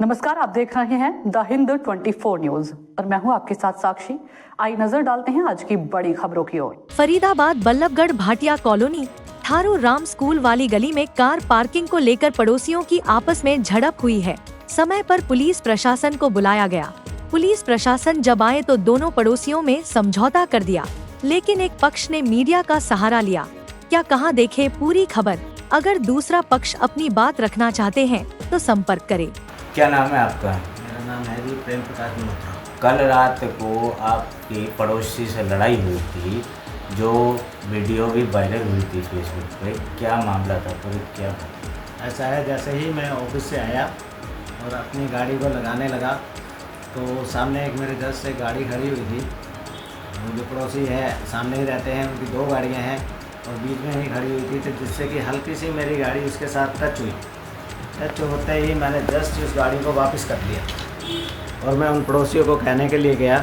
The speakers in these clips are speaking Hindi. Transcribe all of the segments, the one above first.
नमस्कार, आप देख रहे हैं द हिंद 24 न्यूज और मैं हूं आपके साथ साक्षी। आई नजर डालते हैं आज की बड़ी खबरों की ओर। फरीदाबाद बल्लभगढ़ भाटिया कॉलोनी थारू राम स्कूल वाली गली में कार पार्किंग को लेकर पड़ोसियों की आपस में झड़प हुई है। समय पर पुलिस प्रशासन को बुलाया गया। पुलिस प्रशासन जब आए तो दोनों पड़ोसियों में समझौता कर दिया, लेकिन एक पक्ष ने मीडिया का सहारा लिया। क्या कहां देखे पूरी खबर। अगर दूसरा पक्ष अपनी बात रखना चाहते हैं तो संपर्क करें। क्या नाम है आपका? मेरा नाम है जी प्रेम प्रकाश मल्होत्रा। कल रात को आपकी पड़ोसी से लड़ाई हुई थी, जो वीडियो भी वायरल हुई थी फेसबुक पे। क्या मामला था पूरी? क्या ऐसा है, जैसे ही मैं ऑफिस से आया और अपनी गाड़ी को लगाने लगा तो सामने एक मेरे घर से गाड़ी खड़ी हुई थी। वो जो पड़ोसी है सामने ही रहते हैं, उनकी दो गाड़ियां हैं और बीच में ही खड़ी हुई थी, तो जिससे कि हल्की सी मेरी गाड़ी उसके साथ टच हुई। टच होते ही मैंने जस्ट उस गाड़ी को वापस कर दिया और मैं उन पड़ोसियों को कहने के लिए गया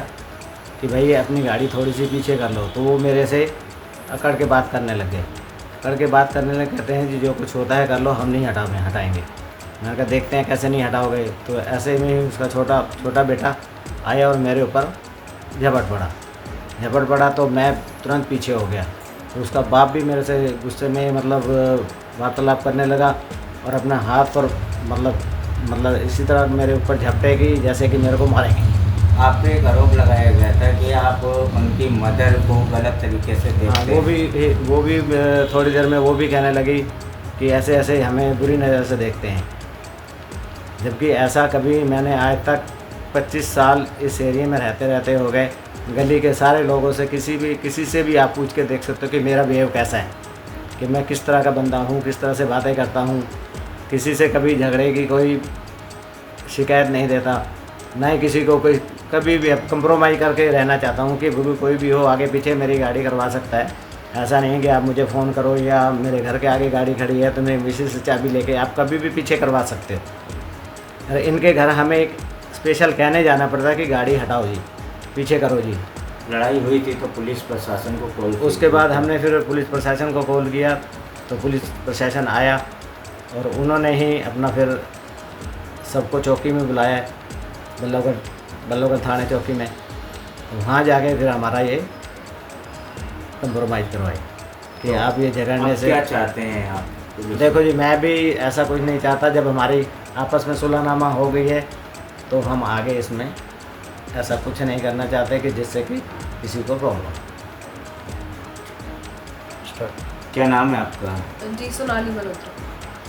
कि भाई अपनी गाड़ी थोड़ी सी पीछे कर लो, तो वो मेरे से अकड़ के बात करने लगे। अकड़ के बात करने लगे, कहते हैं जी जो कुछ होता है कर लो, हम नहीं हटाएंगे। मैंने कहा देखते हैं कैसे नहीं हटाओगे। तो ऐसे में उसका छोटा बेटा आया और मेरे ऊपर झपट पड़ा तो मैं तुरंत पीछे हो गया। तो उसका बाप भी मेरे से गुस्से में वार्तालाप करने लगा और अपना हाथ पर मतलब इसी तरह मेरे ऊपर झपटे की जैसे कि मेरे को मारेंगे। आप पे एक आरोप लगाया गया था कि आप उनकी मदर को गलत तरीके से देखते हैं। वो भी थोड़ी देर में वो भी कहने लगी कि ऐसे हमें बुरी नज़र से देखते हैं, जबकि ऐसा कभी मैंने आज तक 25 साल इस एरिया में रहते हो गए। गली के सारे लोगों से किसी से भी आप पूछ के देख सकते हो कि मेरा बिहेव कैसा है, कि मैं किस तरह का बंदा हूँ, किस तरह से बातें करता हूँ। किसी से कभी झगड़े की कोई शिकायत नहीं देता, ना ही किसी को कोई कभी भी कंप्रोमाइज़ करके रहना चाहता हूँ कि कोई भी हो आगे पीछे मेरी गाड़ी करवा सकता है। ऐसा नहीं कि आप मुझे फ़ोन करो या मेरे घर के आगे गाड़ी खड़ी है तो मेरी मिसेस से चाबी लेके आप कभी भी पीछे करवा सकते हो। अरे इनके घर हमें एक स्पेशल कहने जाना पड़ता है कि गाड़ी हटाओ जी, पीछे करो जी। लड़ाई हुई थी तो पुलिस प्रशासन को कॉल किया? उसके बाद हमने फिर पुलिस प्रशासन को कॉल किया तो पुलिस प्रशासन आया और उन्होंने ही अपना फिर सबको चौकी में बुलाया, बल्लभगढ़ थाने चौकी में। तो वहाँ जाके फिर हमारा ये कंप्रोमाइज़ करवाई कि आप ये झगड़ने से क्या चाहते हैं आप? देखो जी, मैं भी ऐसा कुछ नहीं चाहता। जब हमारी आपस में सुलहनामा हो गई है तो हम आगे इसमें ऐसा कुछ नहीं करना चाहते कि जिससे कि किसी को प्रॉब्लम। क्या नाम है आपका? जी सोनाली मल्होत्रा।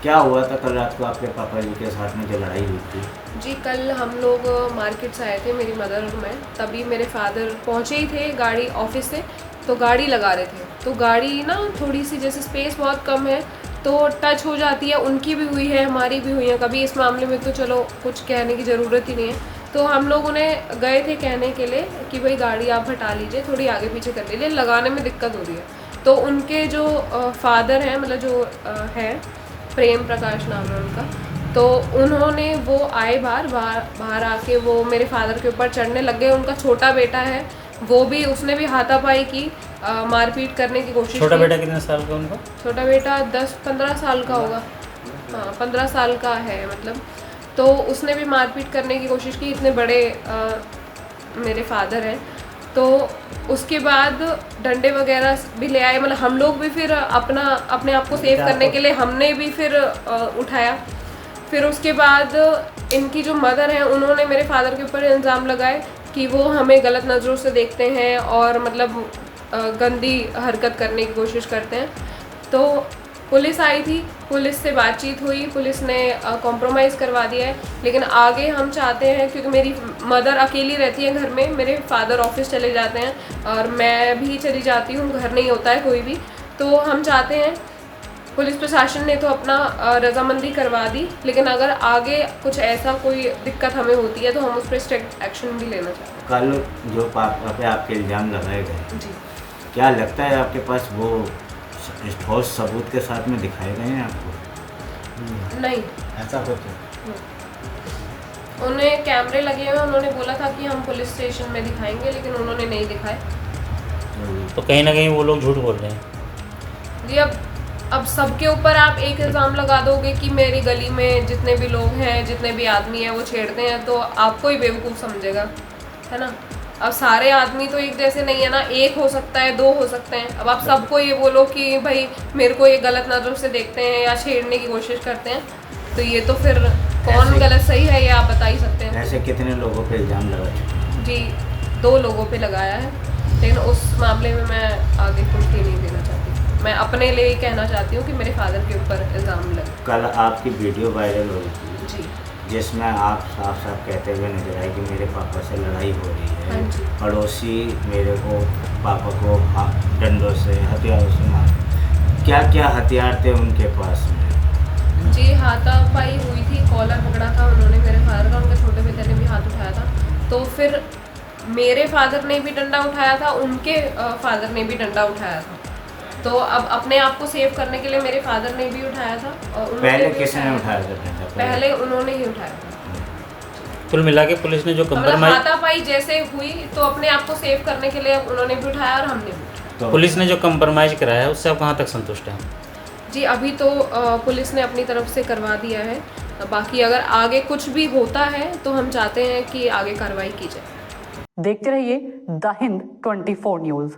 क्या हुआ था कल रात को आपके पापा जी के साथ में जो लड़ाई हुई थी? जी कल हम लोग मार्केट से आए थे, मेरी मदर और मैं। तभी मेरे फादर पहुँचे ही थे गाड़ी ऑफिस से, तो गाड़ी लगा रहे थे। तो गाड़ी ना थोड़ी सी जैसे स्पेस बहुत कम है तो टच हो जाती है, उनकी भी हुई है हमारी भी हुई है कभी। इस मामले में तो चलो कुछ कहने की ज़रूरत ही नहीं है। तो हम लोग उन्हें गए थे कहने के लिए कि भाई गाड़ी आप हटा लीजिए, थोड़ी आगे पीछे कर लीजिए, लगाने में दिक्कत हो रही है। तो उनके जो फादर हैं, मतलब जो है प्रेम प्रकाश नाम है उनका, तो उन्होंने वो आए बाहर आके वो मेरे फादर के ऊपर चढ़ने लग गए। उनका छोटा बेटा है, वो भी उसने भी हाथापाई की, मारपीट करने की कोशिश की। छोटा बेटा कितने साल का उनका? छोटा बेटा 10-15 साल का होगा। हाँ 15 साल का है मतलब। तो उसने भी मारपीट करने की कोशिश की। इतने बड़े मेरे फादर हैं। तो उसके बाद डंडे वगैरह भी ले आए, मतलब हम लोग भी फिर अपने आप को सेव करने के लिए हमने भी फिर उठाया। फिर उसके बाद इनकी जो मदर हैं उन्होंने मेरे फादर के ऊपर इल्ज़ाम लगाए कि वो हमें गलत नज़रों से देखते हैं और मतलब गंदी हरकत करने की कोशिश करते हैं। तो पुलिस आई थी, पुलिस से बातचीत हुई, पुलिस ने कॉम्प्रोमाइज़ करवा दिया है। लेकिन आगे हम चाहते हैं, क्योंकि मेरी मदर अकेली रहती है घर में, मेरे फादर ऑफिस चले जाते हैं और मैं भी चली जाती हूँ, घर नहीं होता है कोई भी। तो हम चाहते हैं, पुलिस प्रशासन ने तो अपना रजामंदी करवा दी, लेकिन अगर आगे कुछ ऐसा कोई दिक्कत हमें होती है तो हम उस पर स्ट्रिक्ट एक्शन भी लेना चाहते हैं। कल जो पापा पे आपके इल्ज़ाम लगाए गए, जी क्या लगता है आपके पास वो ठोस सबूत के साथ में दिखाए गए हैं आपको? नहीं, ऐसा कुछ उन्हें कैमरे लगे हुए, उन्होंने बोला था कि हम पुलिस स्टेशन में दिखाएंगे, लेकिन उन्होंने नहीं दिखाए। तो कहीं ना कहीं वो लोग झूठ बोल रहे हैं। जी अब अब सबके ऊपर आप एक इल्ज़ाम लगा दोगे कि मेरी गली में जितने भी लोग हैं, जितने भी आदमी हैं वो छेड़ते हैं, तो आपको ही बेवकूफ़ समझेगा, है ना। अब सारे आदमी तो एक जैसे नहीं है ना, एक हो सकता है, दो हो सकते हैं। अब आप सबको ये बोलो कि भाई मेरे को ये गलत नज़रों से देखते हैं या छेड़ने की कोशिश करते हैं, तो ये तो फिर कौन ऐसे- गलत सही है ये आप बता ही सकते हैं। ऐसे कितने लोगों पे इल्ज़ाम लगा चुके हैं? जी 2 लोगों पे लगाया है, लेकिन उस मामले में मैं आगे कुछ भी नहीं देना चाहती। मैं अपने लिए ही कहना चाहती हूँ कि मेरे फादर के ऊपर इल्ज़ाम लगे। कल आपकी वीडियो वायरल हुई थी जी जिसमें आप साफ साफ कहते हुए नजर आए कि मेरे पापा से लड़ाई हो रही हाँ है, जी। पड़ोसी मेरे को पापा को डंडों से हथियारों से मार, क्या क्या हथियार थे उनके पास में? जी हाथापाई हुई थी, कॉलर पकड़ा था उन्होंने मेरे फादर का, उनके छोटे बेटे ने भी हाथ उठाया था, तो फिर मेरे फादर ने भी डंडा उठाया था, उनके फादर ने भी डंडा उठाया था। तो अब अपने आप को सेव करने के लिए मेरे फादर ने भी उठाया था और उन्होंने पहले भी किसने था। उठाया था डंडा? पहले उन्होंने ही उठाया था। कुल मिला के पुलिस ने जो मतलब कंप्रोमाइज हाथापाई जैसे हुई तो अपने आप को सेव करने के लिए उन्होंने भी उठाया और हमने भी उठाया। तो पुलिस ने जो कंप्रोमाइज कराया है उससे आप कहाँ तक संतुष्ट हैं? जी अभी तो पुलिस ने अपनी तरफ से करवा दिया है, बाकी अगर आगे कुछ भी होता है तो हम चाहते हैं कि आगे कार्रवाई की जाए। देखते रहिए द हिंद 24 न्यूज़।